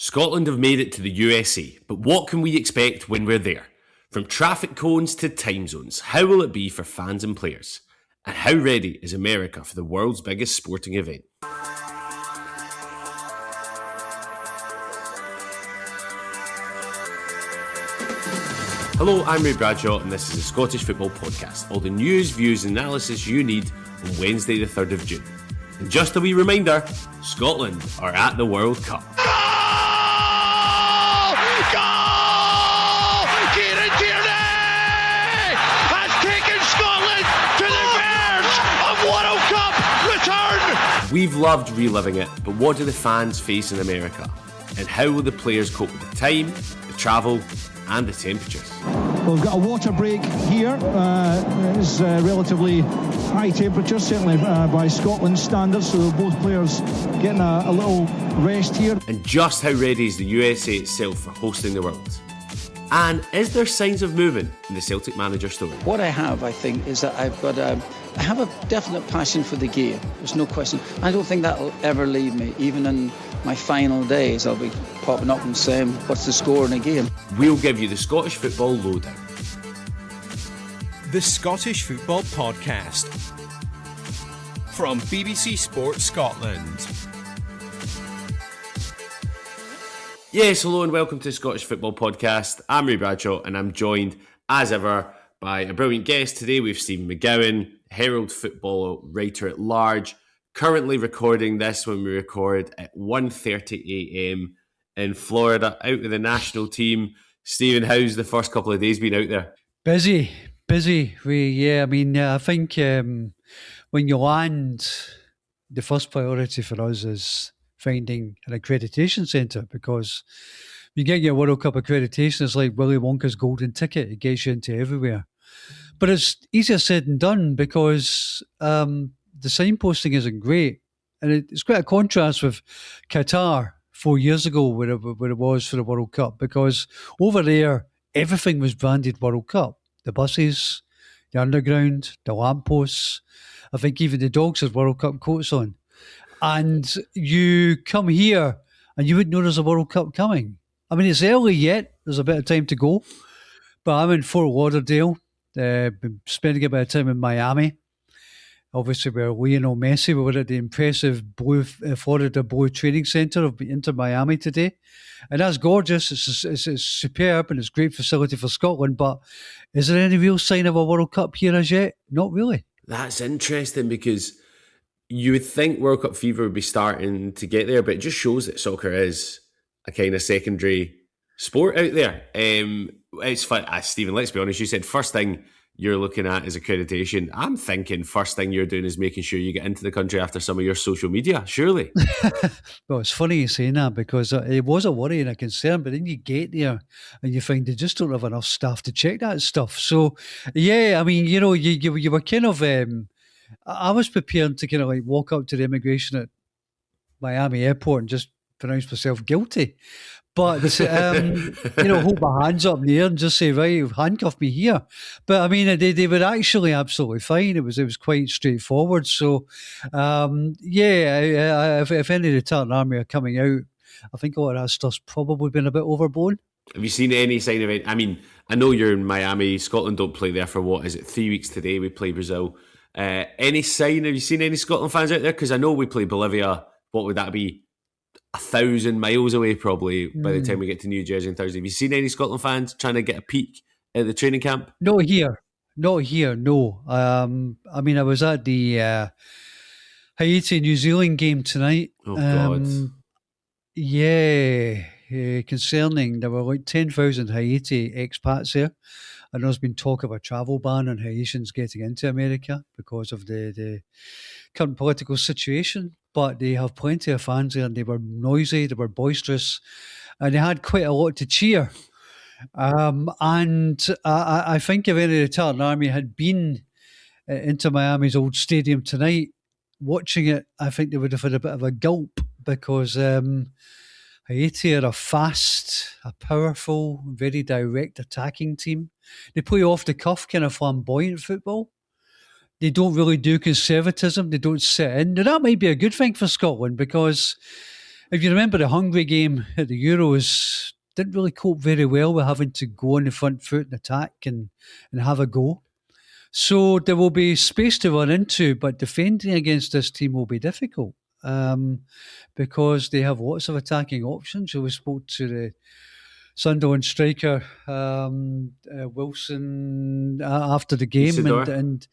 Scotland have made it to the USA, but what can we expect when we're there? From traffic cones to time zones, how will it be for fans and players? And how ready is America for the world's biggest sporting event? Hello, I'm Bradshaw and this is the Scottish Football Podcast. All the news, views and analysis you need on Wednesday the 3rd of June. And just a wee reminder, Scotland are at the World Cup. We've loved reliving it, but what do the fans face in America? And how will the players cope with the time, the travel, and the temperatures? Well, we've got a water break here. It's relatively high temperatures, certainly by Scotland's standards, so both players getting a little rest here. And just how ready is the USA itself for hosting the World? And is there signs of movement in the Celtic manager story? What I have, I think, is that I have a definite passion for the game. There's no question. I don't think that'll ever leave me. Even in my final days, I'll be popping up and saying, what's the score in a game? We'll give you the Scottish Football Lowdown. The Scottish Football Podcast from BBC Sport Scotland. Yes, hello and welcome to the Scottish Football Podcast. I'm Ray Bradshaw and I'm joined, as ever, by a brilliant guest. Today we have Stephen McGowan, Herald football writer at large, currently recording this when we record at 1:30am in Florida, out with the national team. Stephen, how's the first couple of days been out there? Busy. I think when you land, the first priority for us is finding an accreditation centre, because you get your World Cup accreditation, it's like Willy Wonka's golden ticket. It gets you into everywhere. But it's easier said than done because the signposting isn't great. And it's quite a contrast with Qatar 4 years ago where it was for the World Cup, because over there, everything was branded World Cup. The buses, the underground, the lampposts. I think even the dogs had World Cup coats on. And you come here and you wouldn't know there's a World Cup coming. I mean, it's early yet. There's a bit of time to go. But I'm in Fort Lauderdale. Been spending a bit of time in Miami. Obviously, we're Lionel Messi. We were at the impressive Florida Blue Training Center of Inter Miami today. And that's gorgeous. It's superb and it's a great facility for Scotland. But is there any real sign of a World Cup here as yet? Not really. That's interesting because you would think World Cup fever would be starting to get there, but it just shows that soccer is a kind of secondary sport out there. It's fun. Stephen, let's be honest, you said first thing you're looking at is accreditation. I'm thinking first thing you're doing is making sure you get into the country after some of your social media, surely. Well, it's funny you saying that because it was a worry and a concern, but then you get there and you find they just don't have enough staff to check that stuff. So, yeah, I mean, you know, you were kind of... I was prepared to kind of like walk up to the immigration at Miami airport and just pronounce myself guilty. But, hold my hands up in the air and just say, right, handcuff me here. But, I mean, they were actually absolutely fine. It was quite straightforward. So, if any of the Tartan Army are coming out, I think a lot of that stuff's probably been a bit overblown. Have you seen any sign of it? I mean, I know you're in Miami. Scotland don't play there for 3 weeks today? We play Brazil. Any sign? Have you seen any Scotland fans out there? Because I know we play Bolivia. What would that be? 1,000 miles away, probably, by the time we get to New Jersey on Thursday. Have you seen any Scotland fans trying to get a peek at the training camp? Not here, no. I mean, I was at the Haiti-New Zealand game tonight. Oh, God. Concerning, there were like 10,000 Haiti expats there. And there's been talk of a travel ban on Haitians getting into America because of the current political situation. But they have plenty of fans there and they were noisy, they were boisterous, and they had quite a lot to cheer. And I think if any of the Tartan Army had been into Miami's old stadium tonight, watching it, I think they would have had a bit of a gulp because Haiti are a fast, a powerful, very direct attacking team. They play off the cuff, kind of flamboyant football. They don't really do conservatism. They don't sit in. Now, that might be a good thing for Scotland because if you remember the Hungary game at the Euros, didn't really cope very well with having to go on the front foot and attack and have a go. So there will be space to run into, but defending against this team will be difficult because they have lots of attacking options. So we spoke to the Sunderland striker Wilson after the game, Isidore. and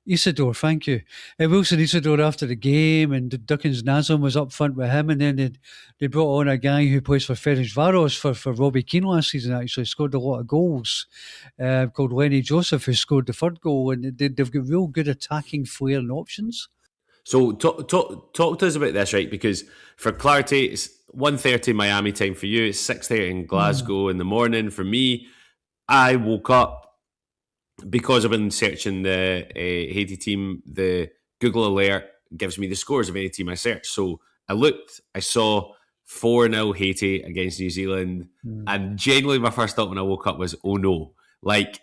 Isidore, thank you. Wilson Isidore after the game, and Duckins Nazem was up front with him, and then they brought on a guy who plays for Ferencváros for Robbie Keane last season, actually scored a lot of goals, called Lenny Joseph, who scored the third goal, and they've got real good attacking flair and options. So talk to us about this, right? Because for clarity, it's 1:30 Miami time for you, it's 6:30 in Glasgow in the morning. For me, I woke up because I've been searching the Haiti team. The Google alert gives me the scores of any team I search. So I looked, I saw 4-0 Haiti against New Zealand, and genuinely my first thought when I woke up was, oh no. Like,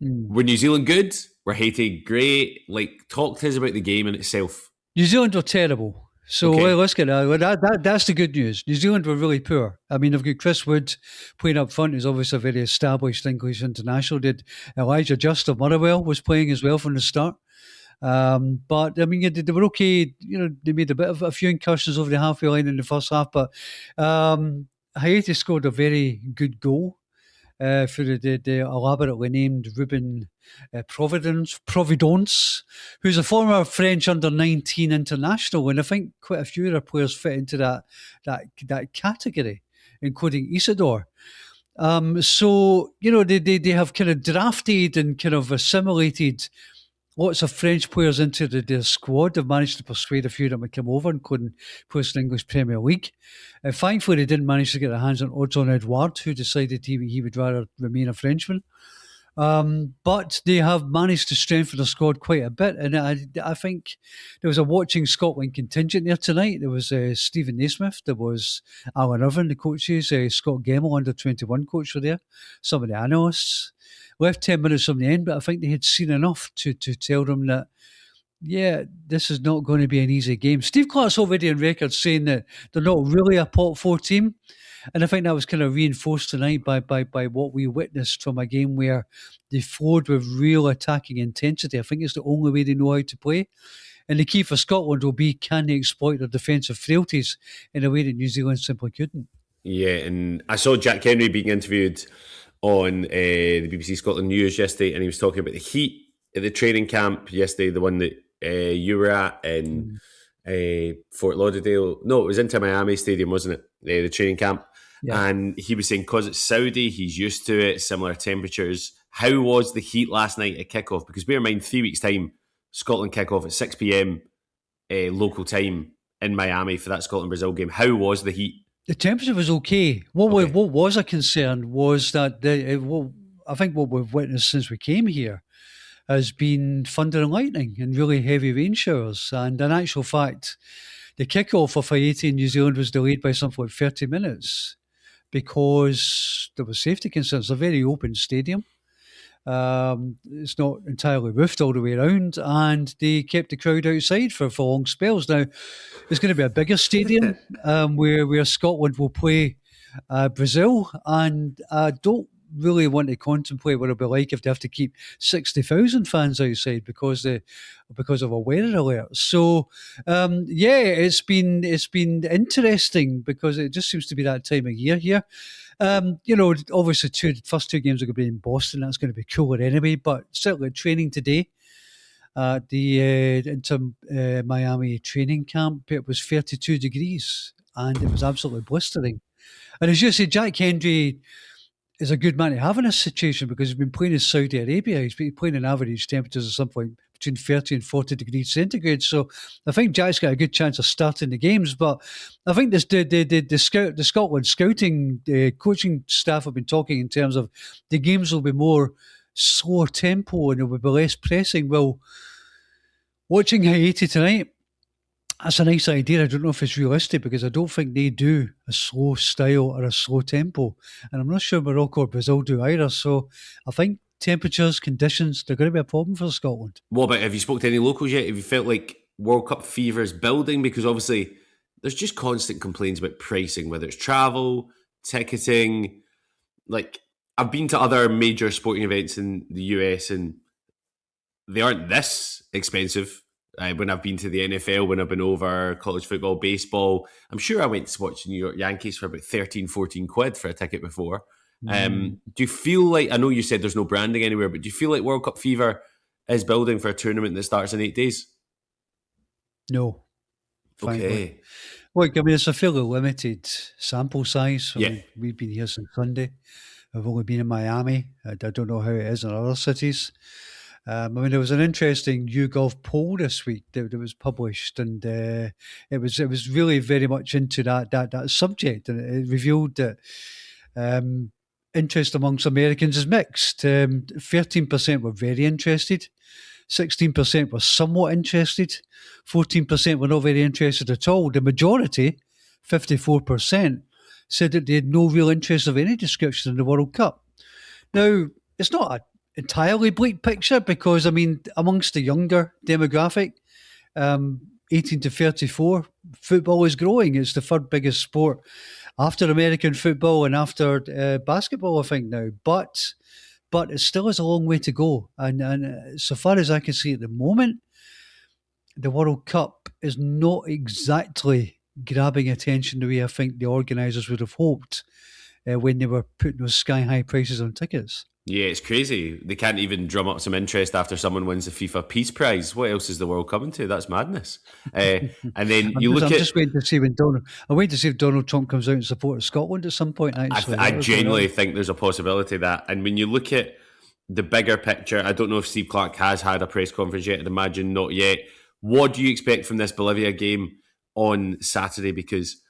were New Zealand good? Were Haiti great? Like, talk to us about the game in itself. New Zealand were terrible. So Okay. let's get that. That's the good news. New Zealand were really poor. I mean, they've got Chris Wood playing up front, who's obviously a very established English international. Did Elijah Just of Motherwell was playing as well from the start. But I mean, they were okay. You know, they made a few incursions over the halfway line in the first half. But Haiti scored a very good goal for the elaborately named Ruben Providence, who's a former French under-19 international, and I think quite a few of their players fit into that category, including Isidore. So, you know, they have kind of drafted and kind of assimilated lots of French players into their squad. They've managed to persuade a few of them to come over, including players in the English Premier League. Thankfully, they didn't manage to get their hands on Odson Edouard, who decided he would rather remain a Frenchman. But they have managed to strengthen the squad quite a bit. And I think there was a watching Scotland contingent there tonight. There was Stephen Naismith, there was Alan Irvine, the coaches, Scott Gemmell, under-21 coach, were there, some of the analysts. Left 10 minutes from the end, but I think they had seen enough to tell them that, yeah, this is not going to be an easy game. Steve Clarke's already on record saying that they're not really a pot 4 team. And I think that was kind of reinforced tonight by what we witnessed from a game where they flowed with real attacking intensity. I think it's the only way they know how to play. And the key for Scotland will be, can they exploit their defensive frailties in a way that New Zealand simply couldn't? Yeah, and I saw Jack Henry being interviewed on the BBC Scotland News yesterday, and he was talking about the heat at the training camp yesterday, the one that you were at in Fort Lauderdale. No, it was Inter Miami Stadium, wasn't it? The training camp. Yeah. And he was saying because it's Saudi, he's used to it, similar temperatures. How was the heat last night at kickoff? Because bear in mind, 3 weeks' time, Scotland kickoff at 6 p.m. Local time in Miami for that Scotland-Brazil game. How was the heat? The temperature was okay. What was a concern was that I think what we've witnessed since we came here has been thunder and lightning and really heavy rain showers. And in actual fact, the kickoff for Haiti in New Zealand was delayed by something like 30 minutes because there were safety concerns. It's a very open stadium. It's not entirely roofed all the way around, and they kept the crowd outside for long spells. Now, it's going to be a bigger stadium where Scotland will play Brazil, and I don't really want to contemplate what it'll be like if they have to keep 60,000 fans outside because of a weather alert. So, it's been interesting because it just seems to be that time of year here. Obviously, first two games are going to be in Boston. That's going to be cooler anyway. But certainly, training today at the Inter Miami training camp, it was 32 degrees, and it was absolutely blistering. And as you say, Jack Hendry is a good man to have in this situation because he's been playing in Saudi Arabia. He's been playing in average temperatures of something between 30 and 40 degrees centigrade. So I think Jack's got a good chance of starting the games. But I think the Scotland scouting coaching staff have been talking in terms of the games will be more slower tempo and it will be less pressing. Well, watching Haiti tonight, that's a nice idea. I don't know if it's realistic because I don't think they do a slow style or a slow tempo. And I'm not sure Morocco or Brazil do either. So I think temperatures, conditions, they're going to be a problem for Scotland. What about, have you spoke to any locals yet? Have you felt like World Cup fever is building? Because obviously there's just constant complaints about pricing, whether it's travel, ticketing. Like, I've been to other major sporting events in the US and they aren't this expensive. When I've been to the NFL, when I've been over college football, baseball, I'm sure I went to watch the New York Yankees for about 13, 14 quid for a ticket before. Do you feel like, I know you said there's no branding anywhere, but do you feel like World Cup fever is building for a tournament that starts in 8 days? No. Frankly. Okay. Look, I mean, it's a fairly limited sample size. Yeah. We've been here since Sunday. I've only been in Miami. I don't know how it is in other cities. I mean, there was an interesting YouGov poll this week that was published, and it was really very much into that subject, and it revealed that interest amongst Americans is mixed. 13% were very interested, 16% were somewhat interested, 14% were not very interested at all. The majority, 54%, said that they had no real interest of any description in the World Cup. Now, it's not an entirely bleak picture because, I mean, amongst the younger demographic, 18 to 34, football is growing. It's the third biggest sport after American football and after basketball, I think, now. But it still has a long way to go. And so far as I can see at the moment, the World Cup is not exactly grabbing attention the way I think the organisers would have hoped when they were putting those sky-high prices on tickets. Yeah, it's crazy. They can't even drum up some interest after someone wins the FIFA Peace Prize. What else is the world coming to? That's madness. And then I'm just waiting to see when I'm waiting to see if Donald Trump comes out in support of Scotland at some point. Actually, I genuinely think there's a possibility of that. And when you look at the bigger picture, I don't know if Steve Clarke has had a press conference yet. I'd imagine not yet. What do you expect from this Bolivia game on Saturday? Because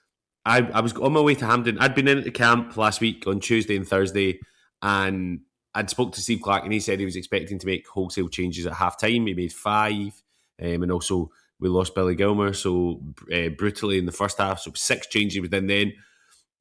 I was on my way to Hampden. I'd been in at the camp last week on Tuesday and Thursday, and I'd spoke to Steve Clarke and he said he was expecting to make wholesale changes at half-time. He made 5, and also we lost Billy Gilmour so brutally in the first half, so 6 changes within then.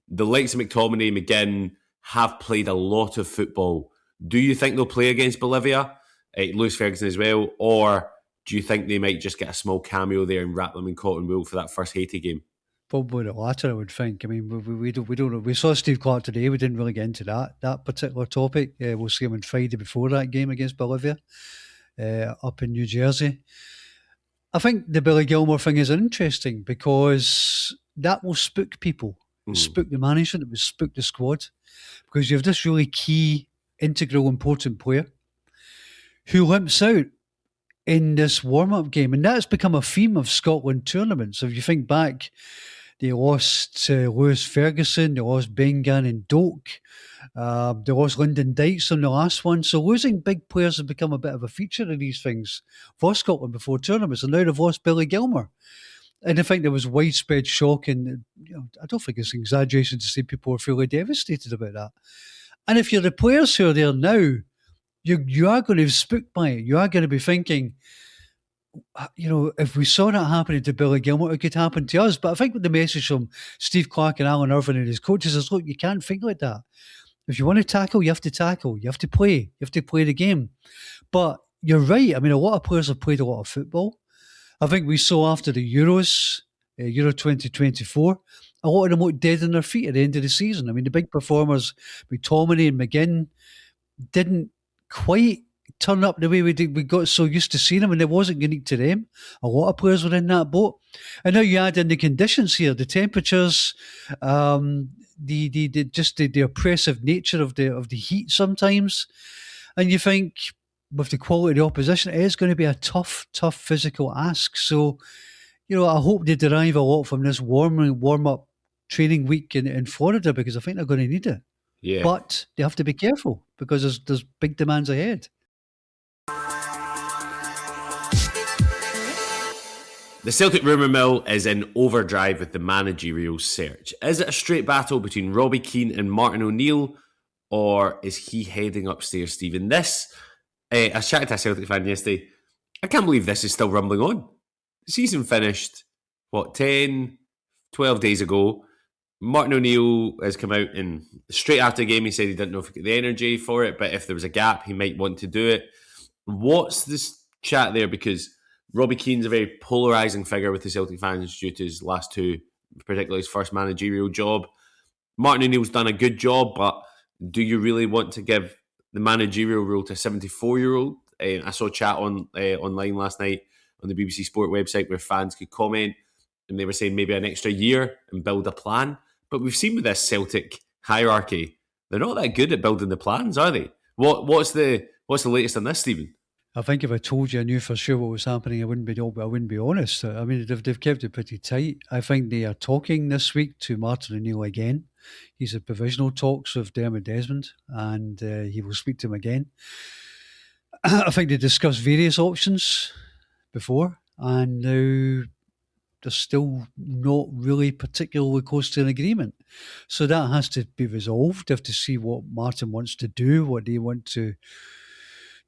The likes of McTominay, McGinn have played a lot of football. Do you think they'll play against Bolivia? Lewis Ferguson as well, or do you think they might just get a small cameo there and wrap them in cotton wool for that first Haiti game? Probably the latter, I would think. I mean, we don't know. We saw Steve Clarke today. We didn't really get into that particular topic. We'll see him on Friday before that game against Bolivia up in New Jersey. I think the Billy Gilmour thing is interesting because that will spook people, spook the management, it will spook the squad, because you have this really key, integral, important player who limps out in this warm-up game. And that's become a theme of Scotland tournaments. So if you think back, they lost Lewis Ferguson, they lost Bengan and Doak, they lost Lyndon Dykes on the last one. So losing big players has become a bit of a feature of these things for Scotland before tournaments. And now they've lost Billy Gilmour. And I think there was widespread shock, and I don't think it's an exaggeration to say people were fairly devastated about that. And if you're the players who are there now, you are going to be spooked by it. You are going to be thinking, if we saw that happening to Billy Gilmour, it could happen to us. But I think the message from Steve Clarke and Alan Irvine and his coaches is, look, you can't think like that. If you want to tackle, you have to tackle. You have to play. You have to play the game. But you're right. I mean, a lot of players have played a lot of football. I think we saw after the Euros, Euro 2024, a lot of them looked dead on their feet at the end of the season. I mean, the big performers, McTominay and McGinn, didn't quite turn up the way we did. We got so used to seeing them, and it wasn't unique to them. A lot of players were in that boat. And now you add in the conditions here, the temperatures, the oppressive nature of the heat sometimes, and you think with the quality of the opposition, it is going to be a tough physical ask. So, I hope they derive a lot from this warm-up training week in Florida, because I think they're going to need it. Yeah. But they have to be careful because there's big demands ahead. The Celtic rumour mill is in overdrive with the managerial search. Is it a straight battle between Robbie Keane and Martin O'Neill, or is he heading upstairs, Stephen? I was chatting to a Celtic fan yesterday. I can't believe this is still rumbling on. The season finished, 10, 12 days ago. Martin O'Neill has come out and straight after the game he said he didn't know if he got the energy for it, but if there was a gap he might want to do it. What's this chat there? Because Robbie Keane's a very polarising figure with the Celtic fans due to his last 2 particularly his first managerial job. Martin O'Neill's done a good job, but do you really want to give the managerial role to a 74-year-old? I saw a chat online last night on the BBC Sport website where fans could comment, and they were saying maybe an extra year and build a plan. But we've seen with this Celtic hierarchy, they're not that good at building the plans, are they? What's the latest on this, Stephen? I think if I told you I knew for sure what was happening, I wouldn't be honest. I mean, they've kept it pretty tight. I think they are talking this week to Martin O'Neill again. He's had provisional talks with Dermot Desmond, and he will speak to him again. I think they discussed various options before, and now they're still not really particularly close to an agreement. So that has to be resolved. They have to see what Martin wants to do, what they want to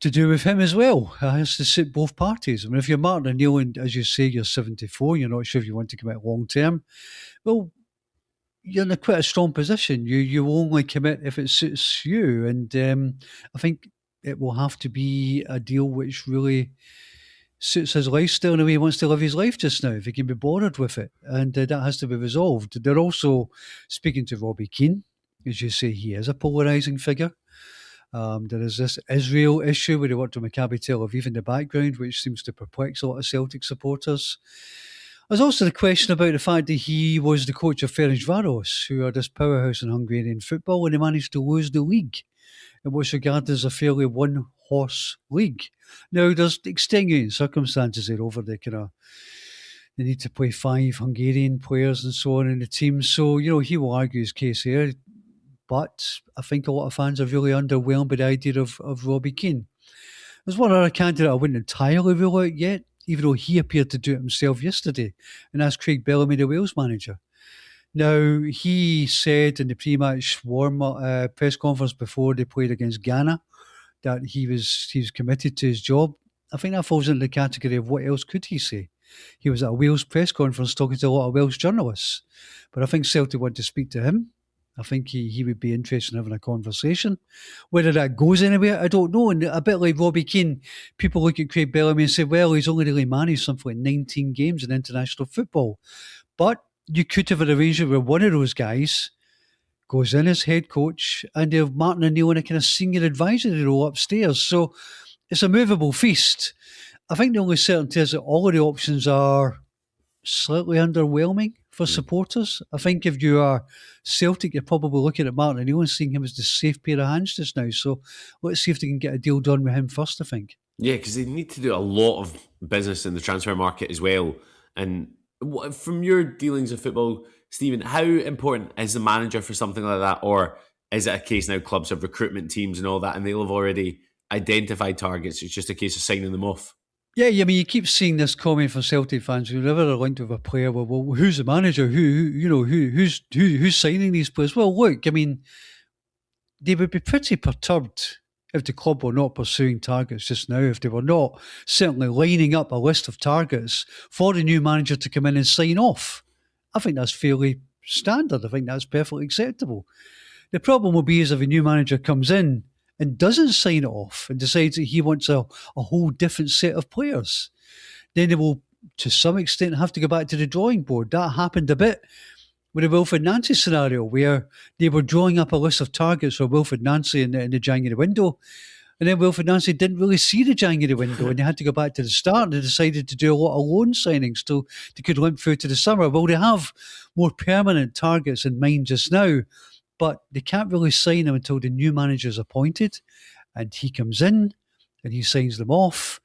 do with him as well. It has to suit both parties. I mean, if you're Martin O'Neill and, as you say, you're 74, you're not sure if you want to commit long term, well, you're in quite a strong position. You only commit if it suits you. And I think it will have to be a deal which really suits his lifestyle and the way he wants to live his life just now, if he can be bothered with it. And that has to be resolved. They're also speaking to Robbie Keane. As you say, he is a polarising figure. There is this Israel issue where he worked with Maccabi Tel Aviv in the background, which seems to perplex a lot of Celtic supporters. There's also the question about the fact that he was the coach of Ferencváros, who are this powerhouse in Hungarian football, and they managed to lose the league in what's regarded as a fairly one-horse league. Now, there's extenuating circumstances there over the they need to play 5 Hungarian players and so on in the team. So, he will argue his case here. But I think a lot of fans are really underwhelmed by the idea of Robbie Keane. There's one other candidate I wouldn't entirely rule out yet, even though he appeared to do it himself yesterday, and that's Craig Bellamy, the Wales manager. Now, he said in the pre-match warm-up press conference before they played against Ghana that he was committed to his job. I think that falls into the category of what else could he say? He was at a Wales press conference talking to a lot of Welsh journalists. But I think Celtic want to speak to him. I think he would be interested in having a conversation. Whether that goes anywhere, I don't know. And a bit like Robbie Keane, people look at Craig Bellamy and say, well, he's only really managed something like 19 games in international football. But you could have an arrangement where one of those guys goes in as head coach and they have Martin O'Neill in a kind of senior advisory role upstairs. So it's a movable feast. I think the only certainty is that all of the options are slightly underwhelming for supporters. I think if you are Celtic, you're probably looking at Martin O'Neill and seeing him as the safe pair of hands just now. So let's see if they can get a deal done with him first, I think. Yeah, because they need to do a lot of business in the transfer market as well. And from your dealings of football, Stephen, how important is the manager for something like that? Or is it a case now clubs have recruitment teams and all that, and they'll have already identified targets? It's just a case of signing them off. Yeah, I mean, you keep seeing this comment from Celtic fans whenever they're linked with a player. Well, who's the manager? Who's signing these players? Well, look, I mean, they would be pretty perturbed if the club were not pursuing targets just now, if they were not certainly lining up a list of targets for the new manager to come in and sign off. I think that's fairly standard. I think that's perfectly acceptable. The problem will be is if a new manager comes in and doesn't sign it off and decides that he wants a whole different set of players, then they will, to some extent, have to go back to the drawing board. That happened a bit with the Wilfred Nancy scenario, where they were drawing up a list of targets for Wilfred Nancy in the January window, and then Wilfred Nancy didn't really see the January window, and they had to go back to the start, and they decided to do a lot of loan signings till they could limp through to the summer. Well, they have more permanent targets in mind just now, but they can't really sign them until the new manager is appointed and he comes in and he signs them off.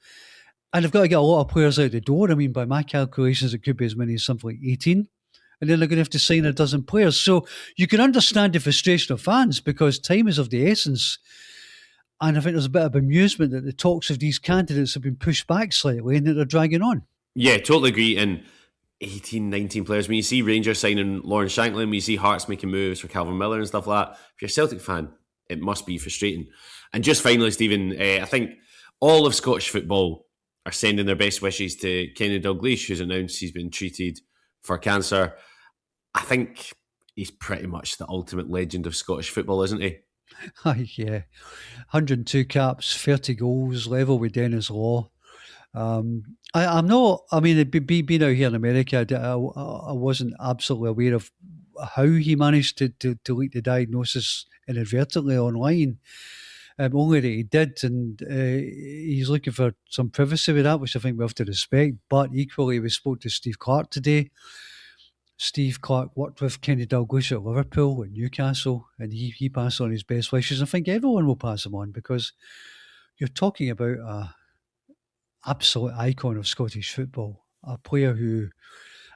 And they've got to get a lot of players out the door. I mean, by my calculations, it could be as many as something like 18. And then they're going to have to sign a dozen players. So you can understand the frustration of fans because time is of the essence. And I think there's a bit of amusement that the talks of these candidates have been pushed back slightly and that they're dragging on. Yeah, totally agree. And 18, 19 players. When you see Rangers signing Lawrence Shankland, when you see Hearts making moves for Calvin Miller and stuff like that, if you're a Celtic fan, it must be frustrating. And just finally, Stephen, I think all of Scottish football are sending their best wishes to Kenny Dalglish, who's announced he's been treated for cancer. I think he's pretty much the ultimate legend of Scottish football, isn't he? Yeah. 102 caps, 30 goals, level with Dennis Law. I'm not. I mean, being out here in America, I wasn't absolutely aware of how he managed to leak the diagnosis inadvertently online. Only that he did, and he's looking for some privacy with that, which I think we have to respect. But equally, we spoke to Steve Clark today. Steve Clark worked with Kenny Dalglish at Liverpool and Newcastle, and he passed on his best wishes. I think everyone will pass them on, because you're talking about a absolute icon of Scottish football, a player who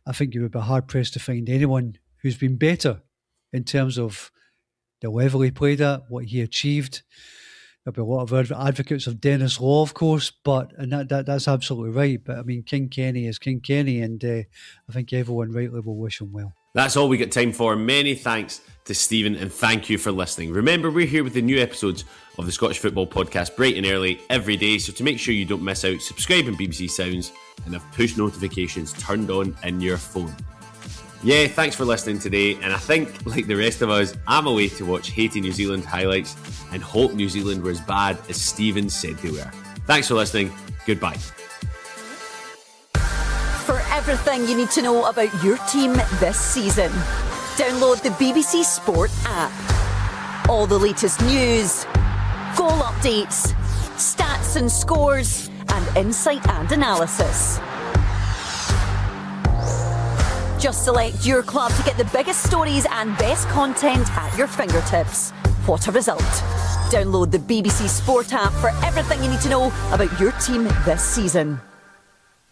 I think you would be hard-pressed to find anyone who's been better in terms of the level he played at, what he achieved. There'll be a lot of advocates of Dennis Law, of course, and that's absolutely right. But I mean, King Kenny is King Kenny, and I think everyone rightly will wish him well. That's all we got time for. Many thanks to Stephen, and thank you for listening. Remember, we're here with the new episodes of the Scottish Football Podcast bright and early every day, so to make sure you don't miss out, subscribe on BBC Sounds and have push notifications turned on in your phone. Yeah, thanks for listening today, and I think, like the rest of us, I'm away to watch Haiti New Zealand highlights and hope New Zealand were as bad as Stephen said they were. Thanks for listening. Goodbye. For everything you need to know about your team this season, download the BBC Sport app. All the latest news, goal updates, stats and scores, and insight and analysis. Just select your club to get the biggest stories and best content at your fingertips. What a result. Download the BBC Sport app for everything you need to know about your team this season.